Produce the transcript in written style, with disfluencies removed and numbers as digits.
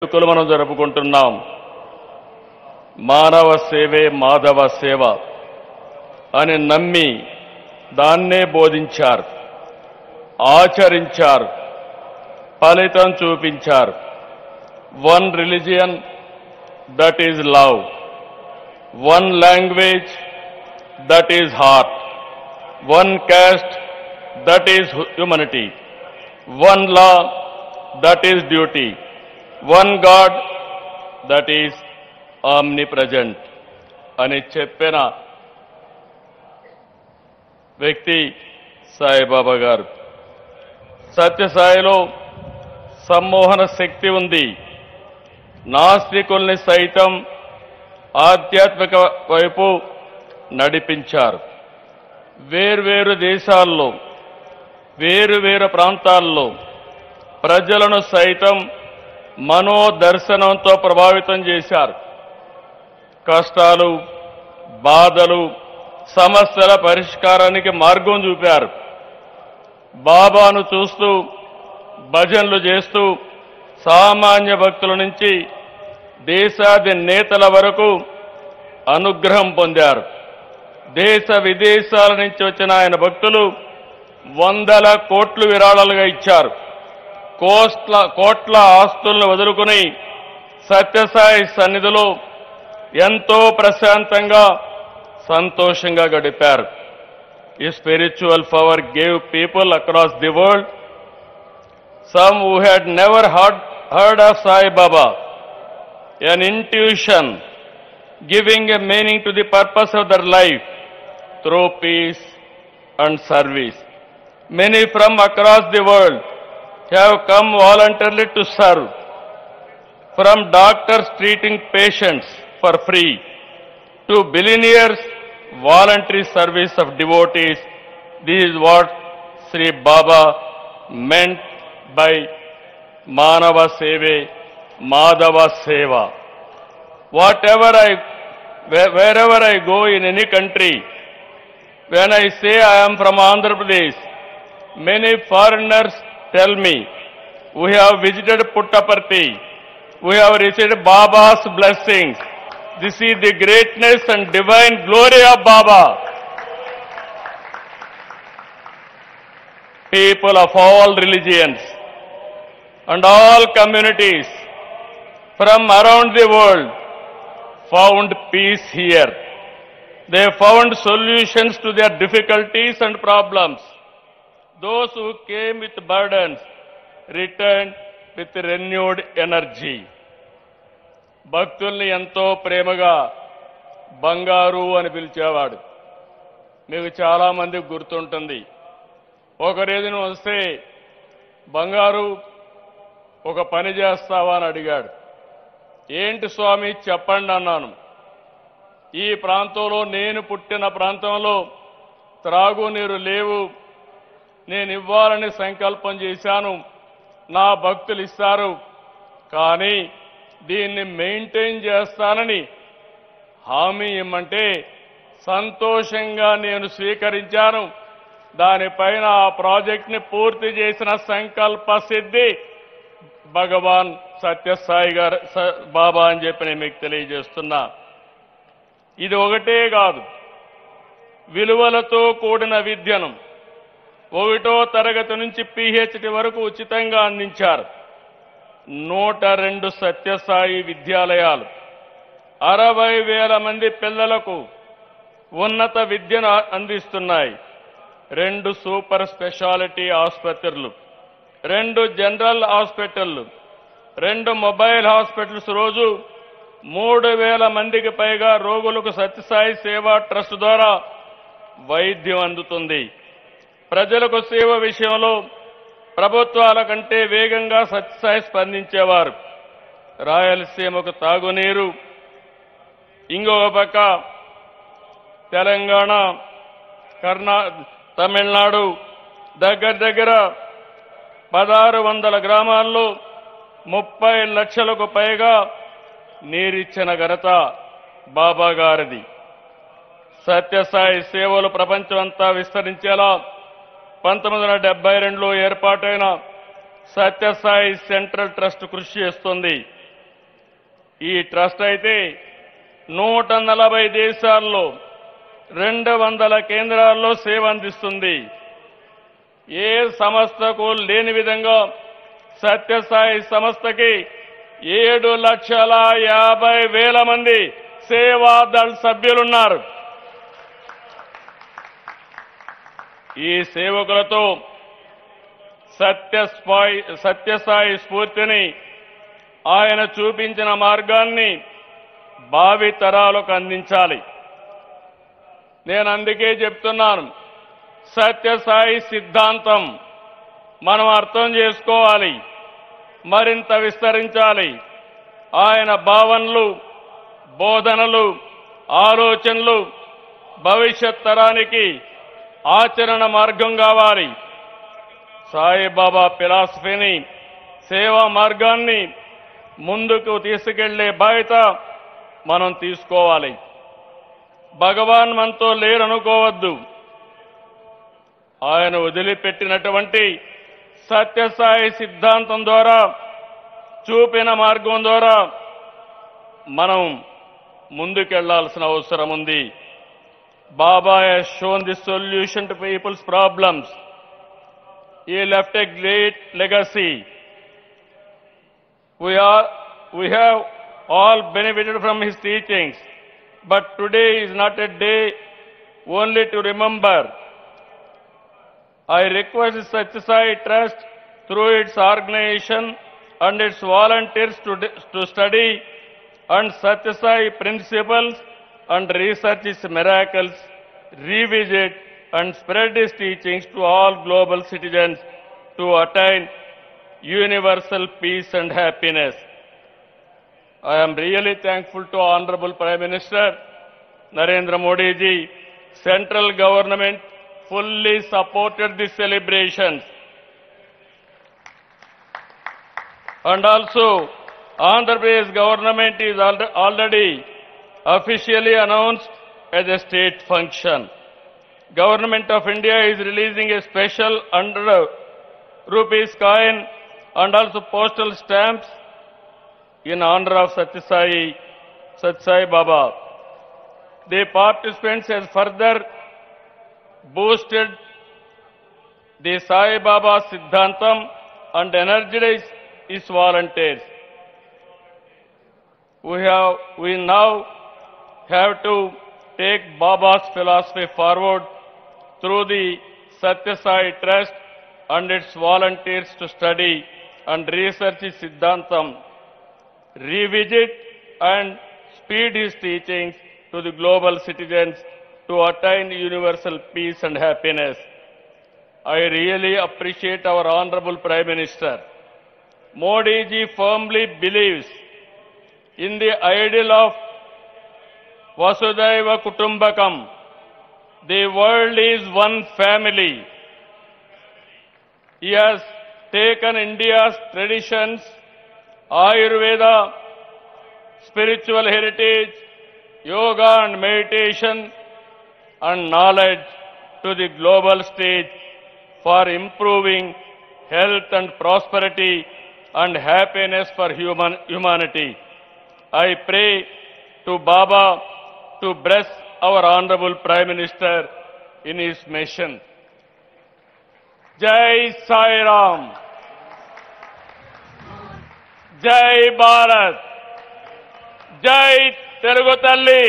వేడుకలు మనం జరుపుకుంటున్నాం. మానవ సేవే మాధవ సేవ అని నమ్మి దాన్నే బోధించారు, ఆచరించారు, ఫలితం చూపించారు. One religion, that is love. One language, that is heart. One caste, that is humanity. One law, that is duty. One god, that is omnipresent అని చెప్పిన వ్యక్తి సాయిబాబా గారు. సత్యసాయిలో సమ్మోహన శక్తి ఉంది. నాస్తికుల్ని సైతం ఆధ్యాత్మిక వైపు నడిపించారు. వేర్వేరు దేశాల్లో, వేరువేరు ప్రాంతాల్లో ప్రజలను సైతం మనోదర్శనంతో ప్రభావితం చేశారు. కష్టాలు, బాధలు, సమస్యల పరిష్కారానికి మార్గం చూపారు. బాబాను చూస్తూ భజనలు చేస్తూ సామాన్య భక్తుల నుంచి దేశాధినేతల వరకు అనుగ్రహం పొందారు. దేశ విదేశాల నుంచి వచ్చిన ఆయన భక్తులు వందల కోట్లు విరాళాలుగా ఇచ్చారు. కోట్ల ఆస్తులను వదులుకుని సత్యసాయి సన్నిధిలో ఎంతో ప్రశాంతంగా, సంతోషంగా గడిపారు. ఈ spiritual power gave people across the world, some who had never heard of Sai Baba, an intuition giving a meaning to the purpose of their life through peace and service. Many from across the world have come voluntarily to serve, from doctors treating patients for free to billionaires voluntary service of devotees. This is what Sri Baba meant by Manava Seve, Madhava Seva. Wherever I go in any country, when I say I am from Andhra Pradesh, many foreigners tell me, we have visited Puttaparthi, we have received Baba's blessings. This is the greatness and divine glory of Baba. People of all religions and all communities from around the world found peace here. They found solutions to their difficulties and problems. Those who came with burdens returned with renewed energy. భక్తుల్ని ఎంతో ప్రేమగా బంగారు అని పిలిచేవాడు. మీకు చాలా మందికి గుర్తుంటుంది. ఒకరేదిన వస్తే, బంగారు ఒక పని చేస్తావా అని అడిగాడు. ఏంటి స్వామి చెప్పండి అన్నాను. ఈ ప్రాంతంలో, నేను పుట్టిన ప్రాంతంలో త్రాగునీరు లేవు, నేను ఇవ్వాలని సంకల్పం చేశాను, నా భక్తులు ఇస్తారు, కానీ దీన్ని మెయింటైన్ చేస్తానని హామీ ఇమ్మంటే సంతోషంగా నేను స్వీకరించాను. దానిపైన ఆ ప్రాజెక్ట్ని పూర్తి చేసిన సంకల్ప సిద్ధి భగవాన్ సత్యసాయి గారు, బాబా అని చెప్పి నేను మీకు తెలియజేస్తున్నా. ఇది ఒకటే కాదు, విలువలతో కూడిన విద్యను 1వ తరగతి నుంచి PhD వరకు ఉచితంగా అందించారు. 102 సత్యసాయి విద్యాలయాలు 60,000 మంది పిల్లలకు ఉన్నత విద్యను అందిస్తున్నాయి. 2 సూపర్ స్పెషాలిటీ ఆసుపత్రులు, 2 జనరల్ హాస్పిటళ్లు, 2 మొబైల్ హాస్పిటల్స్, రోజు 3,000 మందికి పైగా రోగులకు సత్యసాయి సేవా ట్రస్ట్ ద్వారా వైద్యం అందుతుంది. ప్రజలకు సేవ విషయంలో ప్రభుత్వాల కంటే వేగంగా సత్యసాయి స్పందించేవారు. రాయలసీమకు తాగునీరు, ఇంకొక పక్క తెలంగాణ, తమిళనాడు దగ్గర 1600 గ్రామాల్లో 30 లక్షలకు పైగా నీరిచ్చిన ఘనత బాబా గారిది. సత్యసాయి సేవలు ప్రపంచమంతా విస్తరించేలా 1972లో ఏర్పాటైన సత్యసాయి సెంట్రల్ ట్రస్ట్ కృషి చేస్తుంది. ఈ ట్రస్ట్ అయితే 140 దేశాల్లో 200 కేంద్రాల్లో సేవ అందిస్తుంది. ఏ సంస్థకు లేని విధంగా సత్యసాయి సంస్థకి 7,50,000 మంది సేవాదళ్ సభ్యులున్నారు. ఈ సేవకులతో సత్యసాయి స్ఫూర్తిని ఆయన చూపించిన మార్గాన్ని భావి తరాలకు అందించాలి. నేను అందుకే చెప్తున్నాను, సత్యసాయి సిద్ధాంతం మనం అర్థం చేసుకోవాలి, మరింత విస్తరించాలి. ఆయన భావనలు, బోధనలు, ఆలోచనలు భవిష్యత్ తరానికి ఆచరణ మార్గం కావాలి. సాయిబాబా ఫిలాసఫీని, సేవా మార్గాన్ని ముందుకు తీసుకెళ్లే బాధ్యత మనం తీసుకోవాలి. భగవాన్ మనతో లేరనుకోవద్దు. ఆయన వదిలిపెట్టినటువంటి సత్యసాయి సిద్ధాంతం ద్వారా, చూపిన మార్గం ద్వారా మనం ముందుకెళ్లాల్సిన అవసరం ఉంది. Baba has shown the solution to people's problems. He left a great legacy. We have all benefited from his teachings, but today is not a day only to remember. I request the Satyasai Trust through its organization and its volunteers to study and Satyasai principles and research his miracles, revisit and spread his teachings to all global citizens to attain universal peace and happiness. I am really thankful to Honorable Prime Minister Narendra Modi ji. Central government fully supported the celebrations. And also, Andhra Pradesh government is already officially announced as a state function. Government of India is releasing a special 100 rupees coin and also postal stamps in honor of Satyasai Baba. The participants has further boosted the Sai Baba Siddhantam and energized its volunteers. We now have to take Baba's philosophy forward through the Satyasai Trust and its volunteers to study and research his Siddhantam, revisit and speed his teachings to the global citizens to attain universal peace and happiness. I really appreciate our Honorable Prime Minister. Modi ji firmly believes in the ideal of Vasudhaiva Kutumbakam. The world is one family. He has taken India's traditions, Ayurveda, spiritual heritage, yoga and meditation and knowledge to the global stage for improving health and prosperity and happiness for humanity. I pray to Baba to bless our Honorable Prime Minister in his mission. Jai Sai Ram. Jai Bharat. Jai Telugu Talli.